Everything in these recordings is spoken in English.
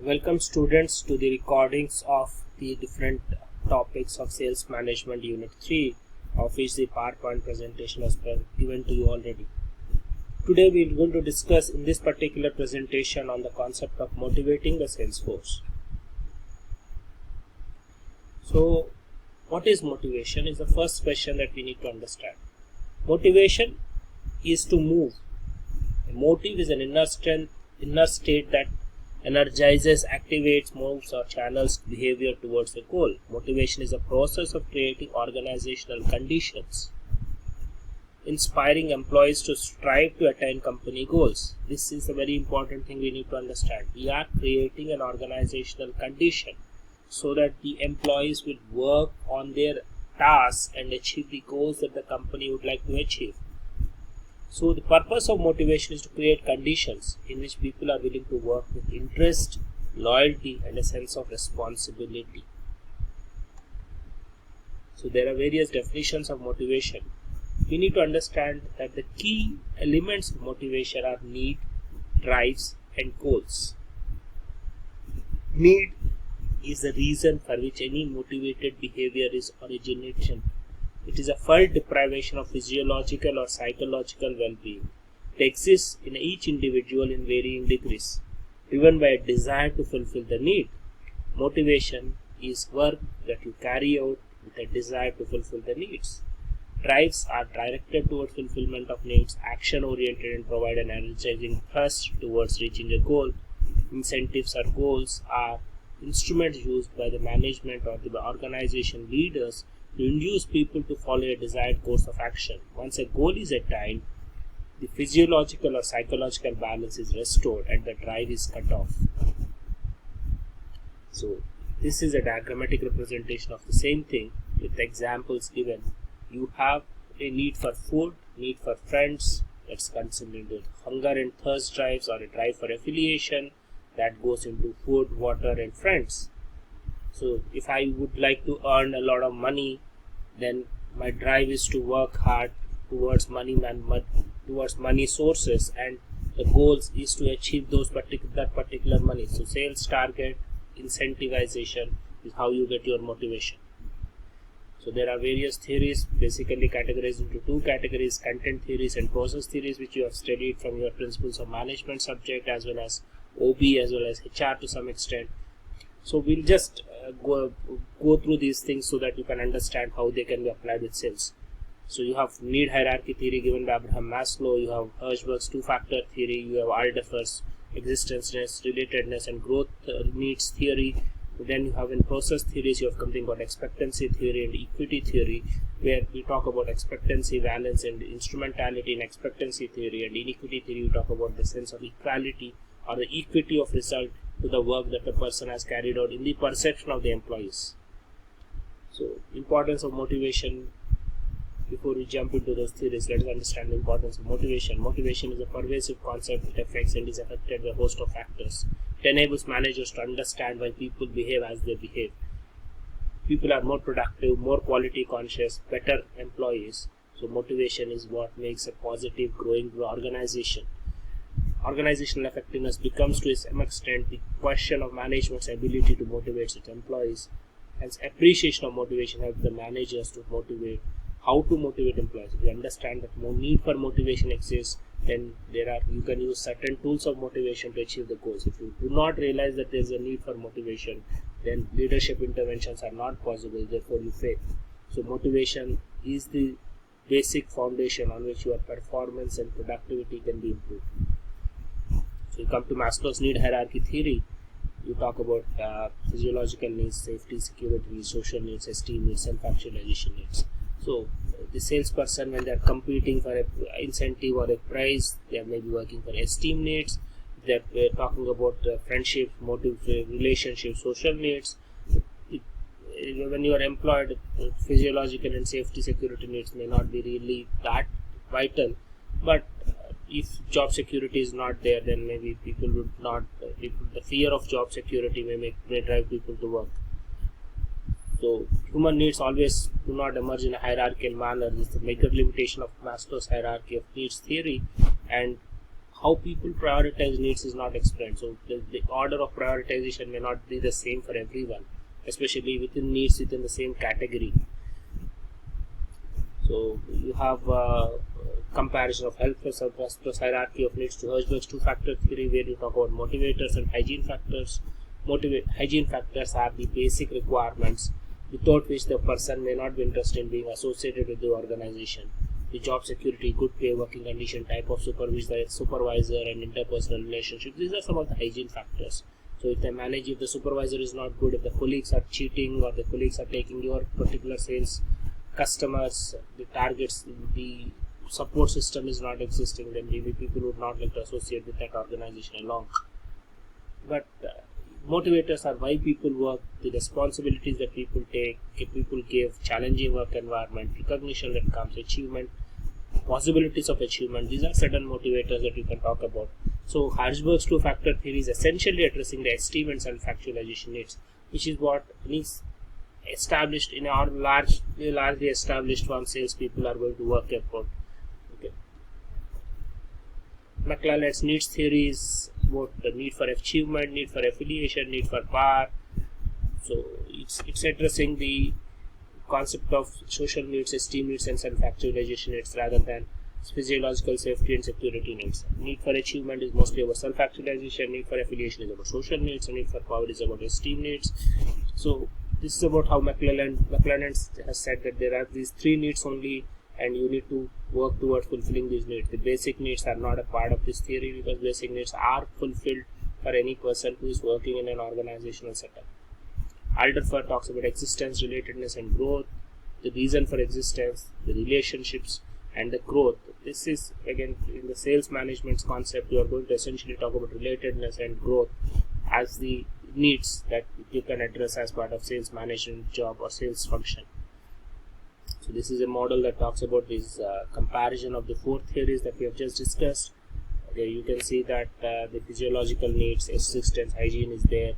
Welcome students to the recordings of the different topics of Sales Management Unit 3, of which the PowerPoint presentation has been given to you already. Today we are going to discuss in this particular presentation on the concept of motivating the sales force. So what is motivation is the first question that we need to understand. Motivation is to move. A motive is an inner state that energizes, activates, moves or channels behavior towards a goal. Motivation is a process of creating organizational conditions, inspiring employees to strive to attain company goals. This is a very important thing we need to understand. We are creating an organizational condition so that the employees will work on their tasks and achieve the goals that the company would like to achieve. So the purpose of motivation is to create conditions in which people are willing to work with interest, loyalty and a sense of responsibility. So there are various definitions of motivation. We need to understand that the key elements of motivation are need, drives and goals. Need is the reason for which any motivated behavior is originated. It is a full deprivation of physiological or psychological well-being. It exists in each individual in varying degrees, driven by a desire to fulfill the need. Motivation is work that you carry out with a desire to fulfill the needs. Drives are directed towards fulfillment of needs, action-oriented and provide an energizing thrust towards reaching a goal. Incentives or goals are instruments used by the management or the organization leaders to induce people to follow a desired course of action. Once a goal is attained, the physiological or psychological balance is restored and the drive is cut off. So this is a diagrammatic representation of the same thing with examples given. You have a need for food, need for friends, that's considered with hunger and thirst drives, or a drive for affiliation that goes into food, water and friends. So if I would like to earn a lot of money, then my drive is to work hard towards money sources, and the goals is to achieve that particular money. So sales target, incentivization is how you get your motivation. So there are various theories, basically categorized into two categories: content theories and process theories, which you have studied from your principles of management subject as well as OB as well as HR to some extent. So we'll just go through these things so that you can understand how they can be applied with sales. So you have need hierarchy theory given by Abraham Maslow, you have Hershberg's two-factor theory, you have Alderfer's existence, relatedness and growth needs theory. Then you have in process theories, you have something called expectancy theory and equity theory, where we talk about expectancy, valence and instrumentality in expectancy theory, and in equity theory you talk about the sense of equality or the equity of result to the work that the person has carried out in the perception of the employees. So importance of motivation. Before we jump into those theories, let us understand the importance of motivation. Motivation is a pervasive concept that affects and is affected by a host of factors. It enables managers to understand why people behave as they behave. People are more productive, more quality conscious, better employees. So motivation is what makes a positive, growing organization. Organizational effectiveness becomes to some extent the question of management's ability to motivate its employees. Hence, appreciation of motivation helps the managers to motivate. How to motivate employees? If you understand that more need for motivation exists, then you can use certain tools of motivation to achieve the goals. If you do not realize that there is a need for motivation, then leadership interventions are not possible, therefore you fail. So motivation is the basic foundation on which your performance and productivity can be improved. So you come to Maslow's need hierarchy theory. You talk about physiological needs, safety, security needs, social needs, esteem needs, self-actualization needs. So the salesperson, when they are competing for an incentive or a prize, they are maybe working for esteem needs. They are talking about friendship, motive, relationship, social needs. When you are employed, physiological and safety, security needs may not be really that vital, but if job security is not there, then maybe people would not. The fear of job security may drive people to work. So human needs always do not emerge in a hierarchical manner. This is the major limitation of Maslow's hierarchy of needs theory, and how people prioritize needs is not explained. So the order of prioritization may not be the same for everyone, especially within needs within the same category. So you have comparison of health plus hierarchy of needs to Hertzberg's two-factor theory, where you talk about motivators and hygiene factors. Hygiene factors are the basic requirements without which the person may not be interested in being associated with the organization. The job security, good pay, working condition, type of supervisor and interpersonal relationships. These are some of the hygiene factors. So if the supervisor is not good, if the colleagues are cheating or the colleagues are taking your particular sales customers, the targets, the support system is not existing, then maybe people would not like to associate with that organization along. But motivators are why people work, the responsibilities that people take, people give, challenging work environment, recognition that comes, achievement, possibilities of achievement. These are certain motivators that you can talk about. So Hertzberg's two-factor theory is essentially addressing the esteem and self-actualization needs, which is what needs established in our largely established firm salespeople are going to work upon. Okay. McClelland's needs theory is about the need for achievement, need for affiliation, need for power. So it's addressing the concept of social needs, esteem needs, and self-actualization needs rather than physiological safety and security needs. Need for achievement is mostly about self-actualization, need for affiliation is about social needs, and need for power is about esteem needs. So this is about how McClelland has said that there are these three needs only, and you need to work towards fulfilling these needs. The basic needs are not a part of this theory because basic needs are fulfilled for any person who is working in an organizational setup. Alderfer talks about existence, relatedness, and growth, the reason for existence, the relationships, and the growth. This is again in the sales management's concept. You are going to essentially talk about relatedness and growth as the needs that you can address as part of sales management job or sales function. So this is a model that talks about this comparison of the four theories that we have just discussed. Okay, you can see that the physiological needs, existence, hygiene is there.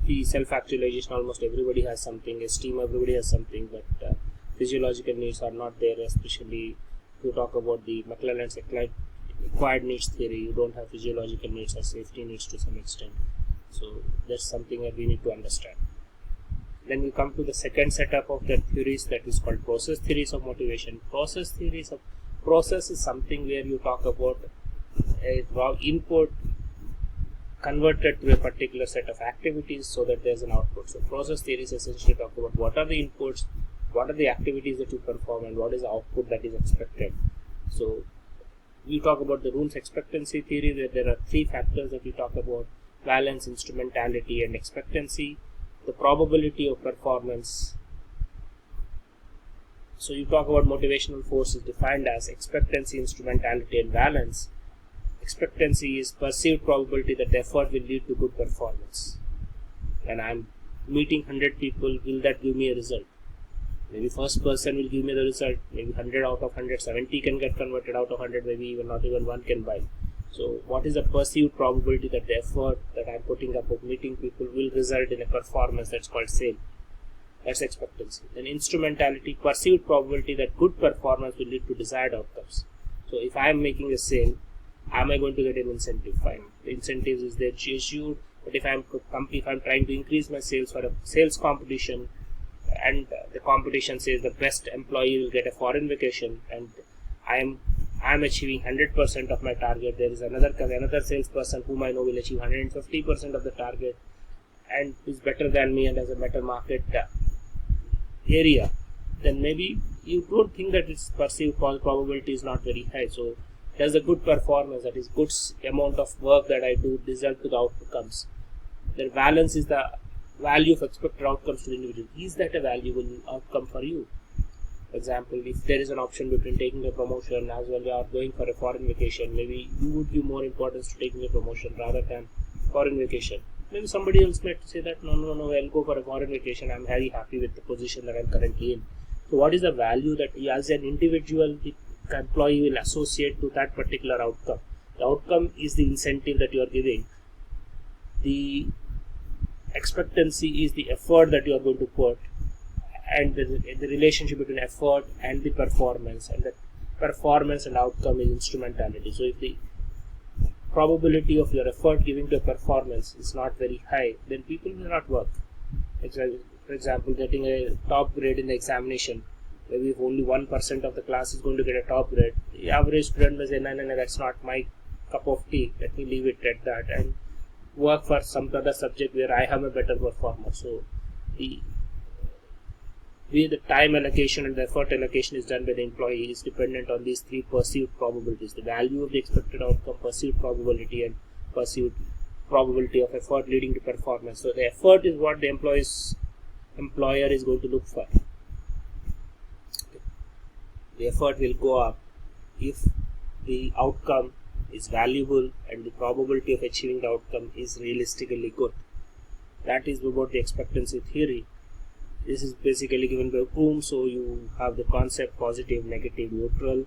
The self-actualization, almost everybody has something. Esteem, everybody has something, but physiological needs are not there. Especially if you talk about the McClelland's acquired needs theory, you don't have physiological needs or safety needs to some extent. So that's something that we need to understand. Then we come to the second setup of the theories, that is called process theories of motivation. Process is something where you talk about a raw input converted to a particular set of activities so that there's an output. So process theories essentially talk about what are the inputs, what are the activities that you perform, and what is the output that is expected. So we talk about the Roon's expectancy theory, where there are three factors that we talk about: valence, instrumentality, and expectancy. The probability of performance. So you talk about motivational force is defined as expectancy, instrumentality, and valence. Expectancy is perceived probability that the effort will lead to good performance. When I'm meeting 100 people, will that give me a result? Maybe first person will give me the result. Maybe 100 out of 100, 70 can get converted out of 100. Maybe not even one can buy. So what is the perceived probability that the effort that I'm putting up of meeting people will result in a performance? That's called sale. That's expectancy. Then instrumentality, perceived probability that good performance will lead to desired outcomes. So if I am making a sale, am I going to get an incentive? Fine. The incentives is there issued, but if I'm trying to increase my sales for a sales competition, and the competition says the best employee will get a foreign vacation, and I'm achieving 100% of my target, there is another salesperson whom I know will achieve 150% of the target and is better than me and has a better market area, then maybe you don't think that its perceived probability is not very high. So there's a good performance, that is good amount of work that I do result to the outcomes. The valence is the value of expected outcomes to the individual. Is that a valuable outcome for you? For example, if there is an option between taking a promotion as well as going for a foreign vacation, maybe you would give more importance to taking a promotion rather than foreign vacation. Maybe somebody else might say that no, I'll go for a foreign vacation. I'm very happy with the position that I'm currently in. So what is the value that as an individual the employee will associate to that particular outcome? The outcome is the incentive that you are giving. The expectancy is the effort that you are going to put, and the relationship between effort and the performance, and the performance and outcome is instrumentality. So if the probability of your effort giving to a performance is not very high, then people will not work. For example, getting a top grade in the examination, maybe if only 1% of the class is going to get a top grade, the average student may say, no, that's not my cup of tea, let me leave it at that and work for some other subject where I am a better performer. So the time allocation and the effort allocation is done by the employee is dependent on these three perceived probabilities: the value of the expected outcome, perceived probability, and perceived probability of effort leading to performance. So the effort is what the employer is going to look for. The effort will go up if the outcome is valuable and the probability of achieving the outcome is realistically good. That is about the expectancy theory. This is basically given by Bloom, so you have the concept positive, negative, neutral,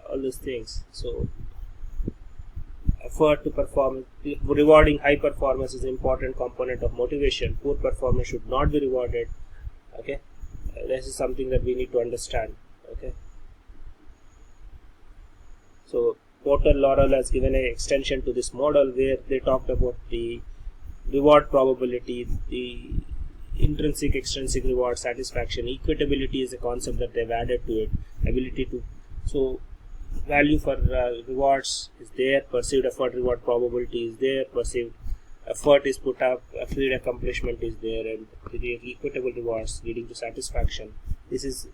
all those things. So effort to perform, rewarding high performance is an important component of motivation. Poor performance should not be rewarded. Okay, this is something that we need to understand. Okay, so Porter Laurel has given an extension to this model where they talked about the reward probability, the intrinsic, extrinsic reward, satisfaction, equitability is a concept that they've added to it, ability to, so value for rewards is there, perceived effort reward probability is there, perceived effort is put up, agreed accomplishment is there, and the equitable rewards leading to satisfaction. This is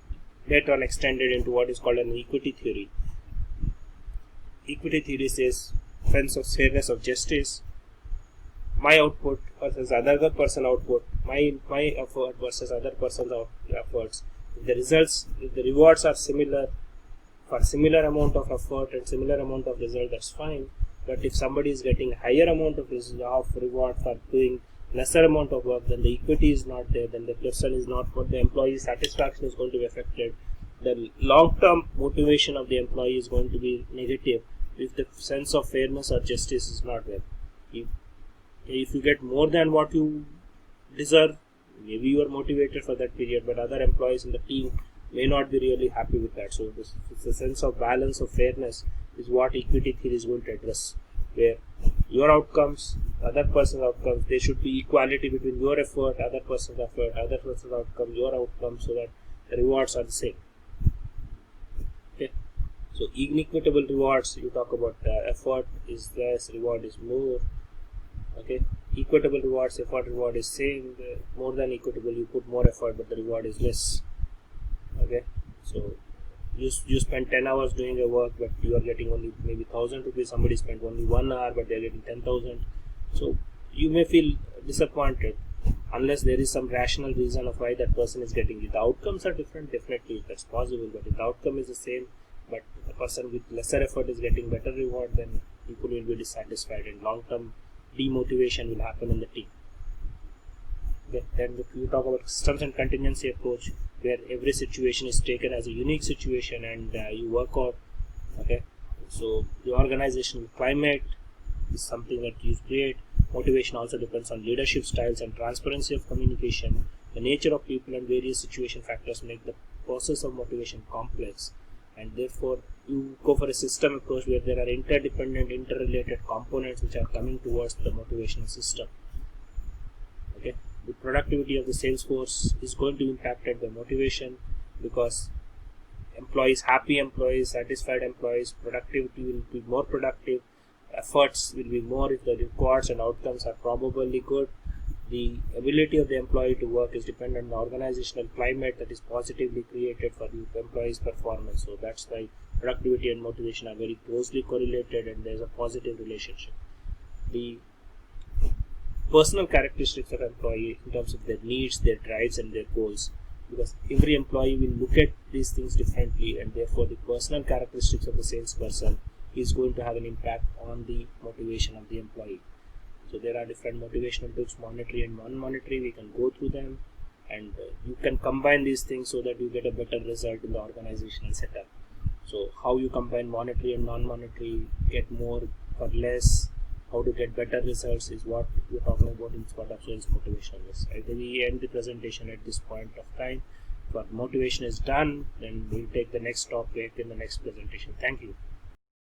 later on extended into what is called an equity theory. Equity theory says sense of fairness of justice, my output versus other person output, my effort versus other person's efforts. If the rewards are similar for similar amount of effort and similar amount of result, that's fine. But if somebody is getting higher amount of reward for doing lesser amount of work, then the equity is not there, then the person is not, what the employee's satisfaction is going to be affected. The long-term motivation of the employee is going to be negative if the sense of fairness or justice is not there. If you get more than what you deserve, maybe you are motivated for that period, but other employees in the team may not be really happy with that. So the sense of balance of fairness is what equity theory is going to address, where your outcomes, other person's outcomes, there should be equality between your effort, other person's effort, other person's outcome, your outcome, so that the rewards are the same. Okay. So inequitable rewards, you talk about effort is less, reward is more. Okay, equitable rewards, effort reward is same. More than equitable, you put more effort, but the reward is less. Okay, so you spend 10 hours doing your work, but you are getting only maybe 1,000 rupees. Somebody spent only 1 hour, but they are getting 10,000. So you may feel disappointed unless there is some rational reason of why that person is getting it. The outcomes are different, definitely that's possible, but if the outcome is the same, but the person with lesser effort is getting better reward, then people will be dissatisfied and long-term demotivation will happen in the team. Okay. Then if you talk about systems and contingency approach, where every situation is taken as a unique situation and you work out. Okay, so the organizational climate is something that you create. Motivation also depends on leadership styles and transparency of communication. The nature of people and various situation factors make the process of motivation complex, and therefore you go for a system approach where there are interdependent, interrelated components which are coming towards the motivational system. Okay, the productivity of the sales force is going to be impacted by motivation, because happy employees, satisfied employees, productivity will be more productive, efforts will be more if the rewards and outcomes are probably good. The ability of the employee to work is dependent on the organizational climate that is positively created for the employee's performance. So that's why productivity and motivation are very closely correlated, and there is a positive relationship. The personal characteristics of employee in terms of their needs, their drives, and their goals, because every employee will look at these things differently, and therefore the personal characteristics of the salesperson is going to have an impact on the motivation of the employee. So there are different motivational tools, monetary and non-monetary. We can go through them, and you can combine these things so that you get a better result in the organizational setup. So how you combine monetary and non-monetary, get more for less, how to get better results is what we're talking about in Squad of Sales Motivation. I think we end the presentation at this point of time. For motivation is done, then we'll take the next topic in the next presentation. Thank you.